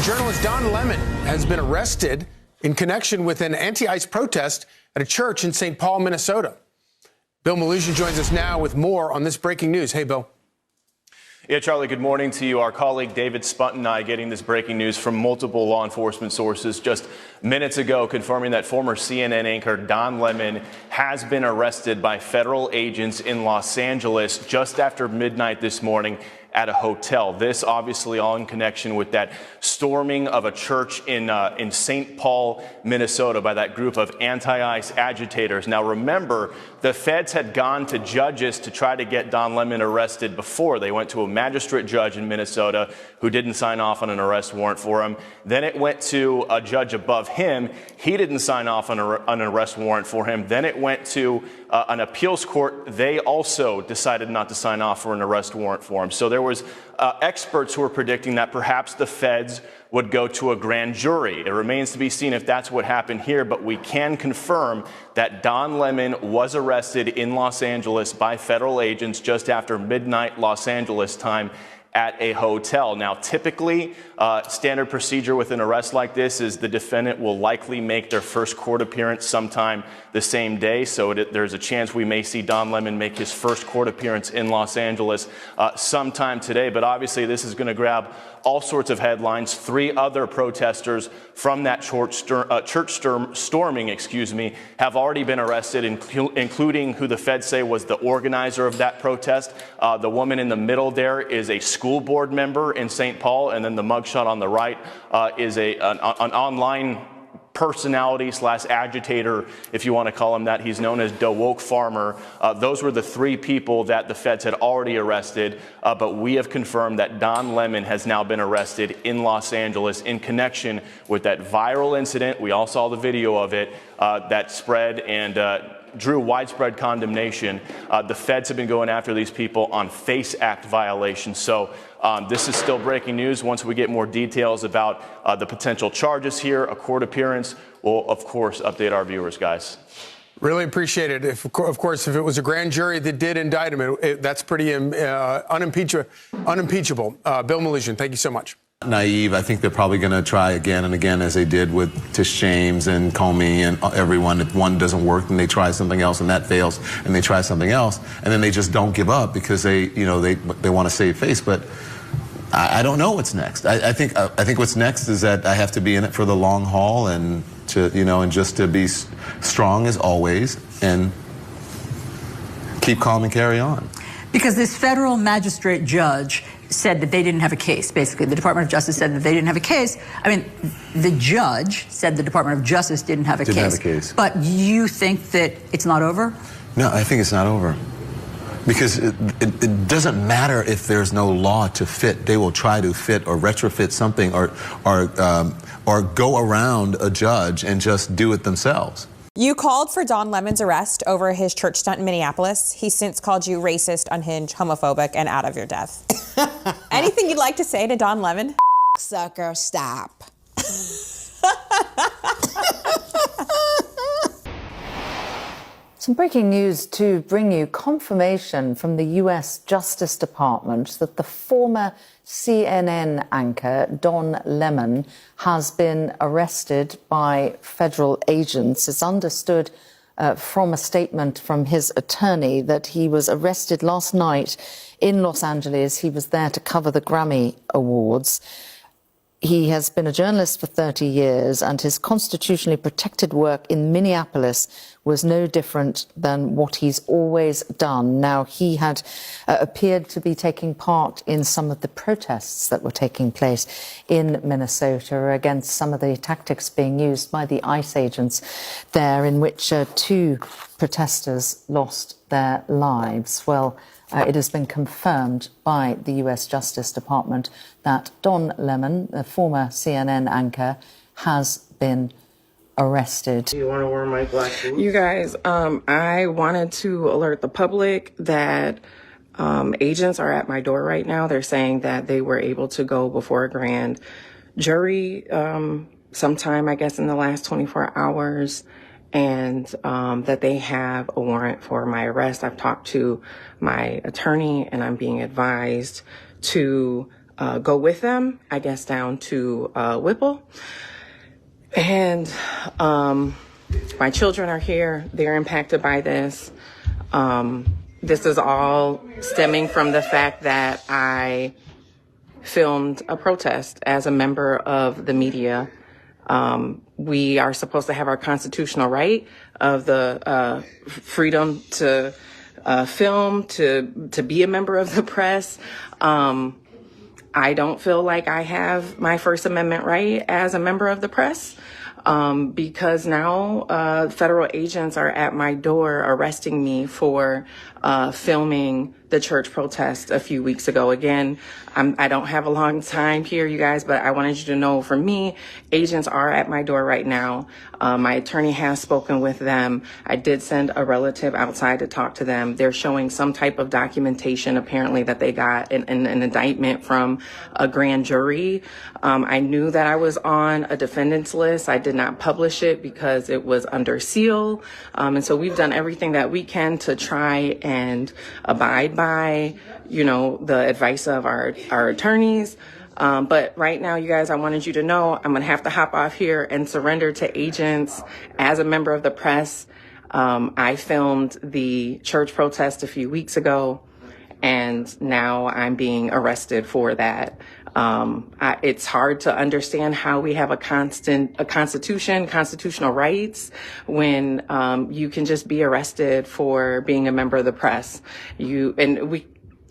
journalist Don Lemon has been arrested in connection with an anti-ICE protest at a church in St. Paul, Minnesota. Bill Malusian joins us now with more on this breaking news. Hey, Bill. Yeah, Charlie, good morning to you. Our colleague David Spunt and I getting this breaking news from multiple law enforcement sources just minutes ago, confirming that former CNN anchor Don Lemon has been arrested by federal agents in Los Angeles just after midnight this morning at a hotel. This obviously all in connection with that storming of a church in St. Paul, Minnesota by that group of anti-ICE agitators. Now remember, the feds had gone to judges to try to get Don Lemon arrested before. They went to a magistrate judge in Minnesota who didn't sign off on an arrest warrant for him. Then it went to a judge above him. He didn't sign off on an arrest warrant for him. Then it went to an appeals court. They also decided not to sign off for an arrest warrant for him. So there was experts who were predicting that perhaps the feds would go to a grand jury. It remains to be seen if that's what happened here, but we can confirm that Don Lemon was arrested in Los Angeles by federal agents just after midnight Los Angeles time at a hotel. Now, typically, standard procedure with an arrest like this is the defendant will likely make their first court appearance sometime the same day. So there's a chance we may see Don Lemon make his first court appearance in Los Angeles sometime today. But obviously, this is going to grab all sorts of headlines. 3 other protesters from that church storming, have already been arrested, including who the feds say was the organizer of that protest. The woman in the middle there is a school board member in St. Paul, and then the mugshot on the right is an online personality / agitator, if you want to call him that. He's known as the Woke Farmer. Those were the 3 people that the feds had already arrested, but we have confirmed that Don Lemon has now been arrested in Los Angeles in connection with that viral incident. We all saw the video of it that spread and drew widespread condemnation. The feds have been going after these people on FACE Act violations. So this is still breaking news. Once we get more details about the potential charges here, a court appearance, we'll, of course, update our viewers, guys. Really appreciate it. Of course, if it was a grand jury that did indict him, that's pretty unimpeachable. Bill Malusian, thank you so much. Naive. I think they're probably going to try again and again, as they did with Tish James and Comey and everyone. If one doesn't work, then they try something else, and that fails, and they try something else, and then they just don't give up because they want to save face. But I don't know what's next. I think what's next is that I have to be in it for the long haul, and just to be strong as always and keep calm and carry on. Because this federal magistrate judge said that they didn't have a case. Basically, the Department of Justice said that they didn't have a case. I mean, the judge said the Department of Justice didn't have a case. But you think that it's not over? No, I think it's not over. Because it doesn't matter if there's no law to fit. They will try to fit or retrofit something or go around a judge and just do it themselves. You called for Don Lemon's arrest over his church stunt in Minneapolis. He's since called you racist, unhinged, homophobic, and out of your depth. Anything you'd like to say to Don Lemon? Sucker, stop. Some breaking news to bring you confirmation from the U.S. Justice Department that the former CNN anchor, Don Lemon, has been arrested by federal agents. It's understood from a statement from his attorney that he was arrested last night in Los Angeles. He was there to cover the Grammy Awards. He has been a journalist for 30 years, and his constitutionally protected work in Minneapolis was no different than what he's always done. Now, he had appeared to be taking part in some of the protests that were taking place in Minnesota against some of the tactics being used by the ICE agents there, in which 2 protesters lost their lives. Well, it has been confirmed by the U.S. Justice Department that Don Lemon, the former CNN anchor, has been arrested. Do you want to wear my black boots? You guys, I wanted to alert the public that agents are at my door right now. They're saying that they were able to go before a grand jury sometime, I guess, in the last 24 hours. And that they have a warrant for my arrest. I've talked to my attorney, and I'm being advised to go with them, I guess, down to Whipple. And my children are here. They're impacted by this. This is all stemming from the fact that I filmed a protest as a member of the media. We are supposed to have our constitutional right of the freedom to film, to be a member of the press. I don't feel like I have my First Amendment right as a member of the press. Because now federal agents are at my door arresting me for filming the church protest a few weeks ago. Again, I don't have a long time here, you guys, but I wanted you to know, for me, agents are at my door right now. My attorney has spoken with them. I did send a relative outside to talk to them. They're showing some type of documentation, apparently, that they got an indictment from a grand jury. I knew that I was on a defendant's list. I did not publish it because it was under seal. And so we've done everything that we can to try and abide by, the advice of our attorneys. But right now, you guys, I wanted you to know I'm going to have to hop off here and surrender to agents as a member of the press. I filmed the church protest a few weeks ago, and now I'm being arrested for that. It's hard to understand how we have a constitution, constitutional rights, when you can just be arrested for being a member of the press.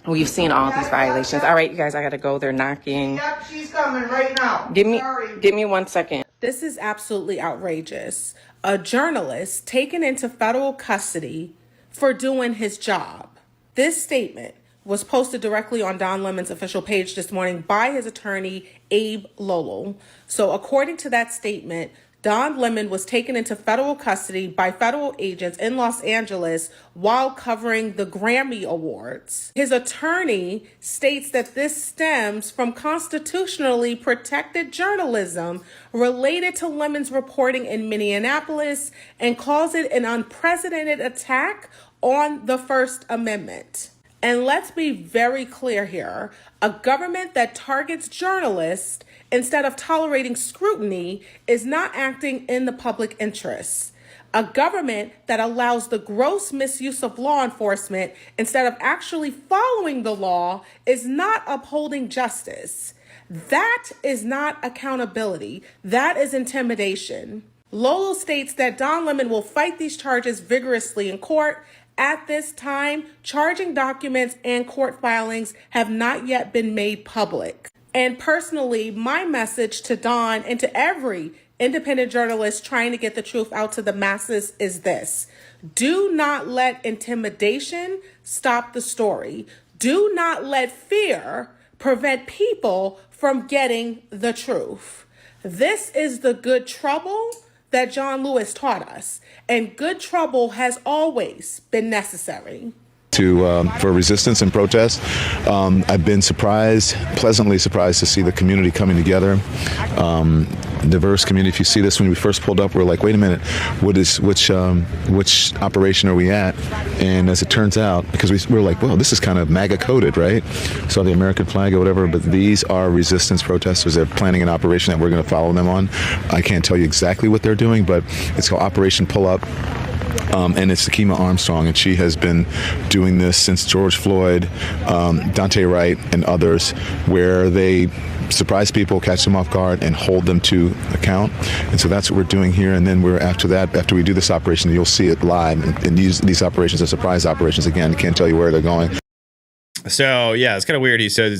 We've seen all these violations. All right, you guys, I gotta go. They're knocking. Yep, she's coming right now. Give me 1 second. This is absolutely outrageous. A journalist taken into federal custody for doing his job. This statement was posted directly on Don Lemon's official page this morning by his attorney, Abe Lowell. So according to that statement, Don Lemon was taken into federal custody by federal agents in Los Angeles while covering the Grammy Awards. His attorney states that this stems from constitutionally protected journalism related to Lemon's reporting in Minneapolis and calls it an unprecedented attack on the First Amendment. And let's be very clear here. A government that targets journalists instead of tolerating scrutiny is not acting in the public interest. A government that allows the gross misuse of law enforcement instead of actually following the law is not upholding justice. That is not accountability. That is intimidation. Lowell states that Don Lemon will fight these charges vigorously in court. At this time, charging documents and court filings have not yet been made public. And personally, my message to Don and to every independent journalist trying to get the truth out to the masses is this: do not let intimidation stop the story. Do not let fear prevent people from getting the truth. This is the good trouble that John Lewis taught us, and good trouble has always been necessary. For resistance and protest. I've been pleasantly surprised to see the community coming together. Diverse community. If you see this, when we first pulled up, we were like, wait a minute, which operation are we at? And as it turns out, because we were like, well, this is kind of MAGA coded, right? So the American flag or whatever, but these are resistance protesters. They're planning an operation that we're going to follow them on. I can't tell you exactly what they're doing, but it's called Operation Pull Up. And it's Takima Armstrong, and she has been doing this since George Floyd, Dante Wright, and others, where they surprise people, catch them off guard, and hold them to account. And so that's what we're doing here. And then after we do this operation, you'll see it live. And these operations are surprise operations. Again, I can't tell you where they're going. So, yeah, it's kind of weird. He says